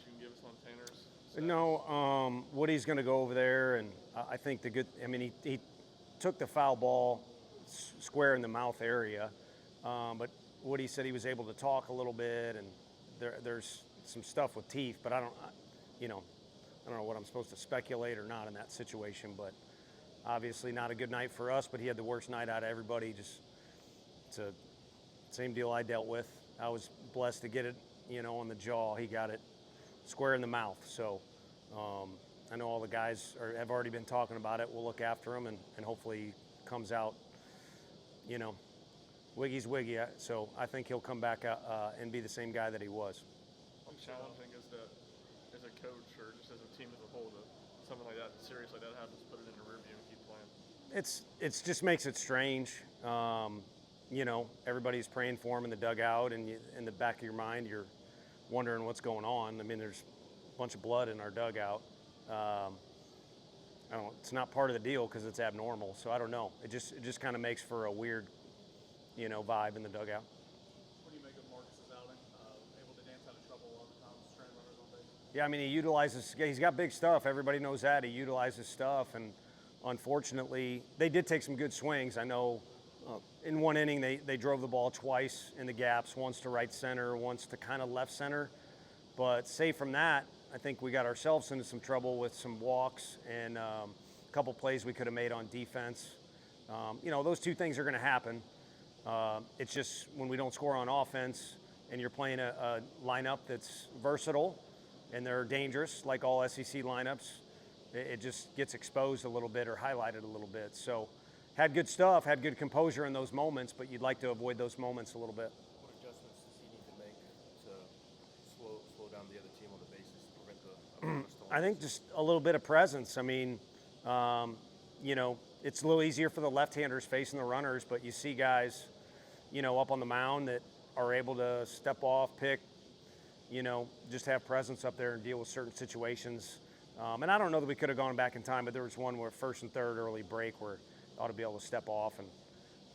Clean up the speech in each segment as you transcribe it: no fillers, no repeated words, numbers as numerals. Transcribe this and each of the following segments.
you can give us on Tanner's status? No, Woody's going to go over there, and I think he took the foul ball square in the mouth area, but Woody said he was able to talk a little bit, and there's some stuff with teeth, but I don't know what I'm supposed to speculate or not in that situation, but obviously not a good night for us, but he had the worst night out of everybody. It's a same deal I dealt with. I was blessed to get it, on the jaw. He got it square in the mouth. So I know all the guys have already been talking about it. We'll look after him, and hopefully he comes out, Wiggy's Wiggy. So I think he'll come back and be the same guy that he was. How challenging is that as a coach or just as a team as a whole to something like that, serious like that happens, put it in the rear view and keep playing? It's just makes it strange. Everybody's praying for him in the dugout, and in the back of your mind, you're wondering what's going on. I mean, there's a bunch of blood in our dugout. I don't know, it's not part of the deal because it's abnormal, so I don't know. It just kind of makes for a weird, vibe in the dugout. What do you make of Marcus's outing? Able to dance out of trouble a lot of times, stranding runners on base? Yeah, I mean, he's got big stuff. Everybody knows that. He utilizes stuff, and unfortunately, they did take some good swings. I know in one inning, they drove the ball twice in the gaps, once to right center, once to kind of left center. But save from that, I think we got ourselves into some trouble with some walks and a couple plays we could have made on defense. Those two things are going to happen. It's just when we don't score on offense and you're playing a lineup that's versatile and they're dangerous, like all SEC lineups, it just gets exposed a little bit or highlighted a little bit. So had good stuff, had good composure in those moments, but you'd like to avoid those moments a little bit. What adjustments does he need to make to slow down the other team on the bases to prevent the I think just a little bit of presence. I mean, it's a little easier for the left-handers facing the runners, but you see guys, up on the mound that are able to step off, pick, just have presence up there and deal with certain situations. And I don't know that we could have gone back in time, but there was one where first and third early break where ought to be able to step off and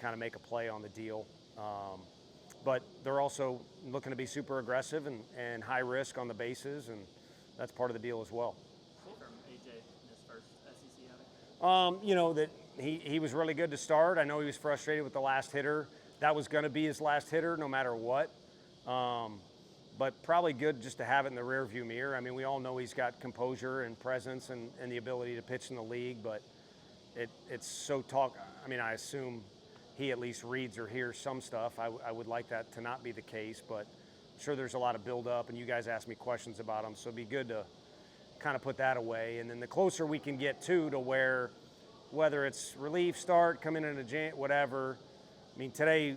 kind of make a play on the deal. But they're also looking to be super aggressive and high risk on the bases, and that's part of the deal as well. From AJ in his first SEC outing? That he was really good to start. I know he was frustrated with the last hitter. That was going to be his last hitter no matter what. But probably good just to have it in the rearview mirror. I mean, we all know he's got composure and presence and the ability to pitch in the league, but it's so I assume he at least reads or hears some stuff. I would like that to not be the case, but I'm sure there's a lot of build-up, and you guys ask me questions about him, so it'd be good to kind of put that away. And then the closer we can get to where, whether it's relief start, coming in a whatever, I mean, today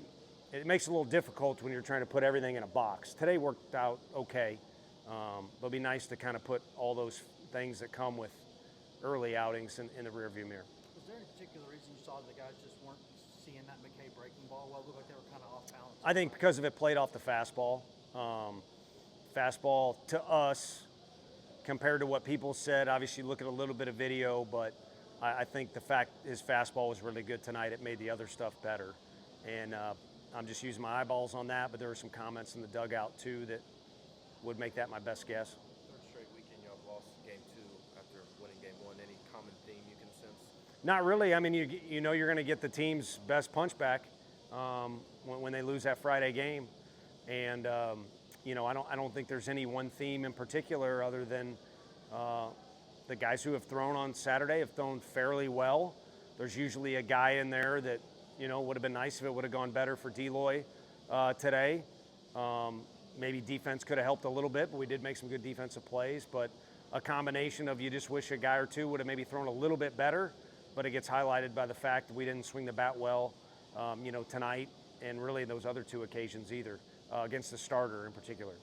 it makes it a little difficult when you're trying to put everything in a box. Today worked out okay, but it'd be nice to kind of put all those things that come with early outings in the rearview mirror. Was there any particular reason you saw the guys just weren't seeing that McKay breaking ball? Well, it looked like they were kind of off balance. I think because of it played off the fastball. Fastball to us, compared to what people said, obviously look at a little bit of video, but I think the fact his fastball was really good tonight, it made the other stuff better. And I'm just using my eyeballs on that, but there were some comments in the dugout too that would make that my best guess. Third straight weekend, y'all lost game 2 after winning game 1. Any common theme you can sense? Not really. I mean, you're going to get the team's best punchback when they lose that Friday game, and I don't think there's any one theme in particular other than the guys who have thrown on Saturday have thrown fairly well. There's usually a guy in there that would have been nice if it would have gone better for Deloy today. Maybe defense could have helped a little bit, but we did make some good defensive plays. But a combination of you just wish a guy or two would have maybe thrown a little bit better, but it gets highlighted by the fact that we didn't swing the bat well, tonight, and really those other 2 occasions either, against the starter in particular.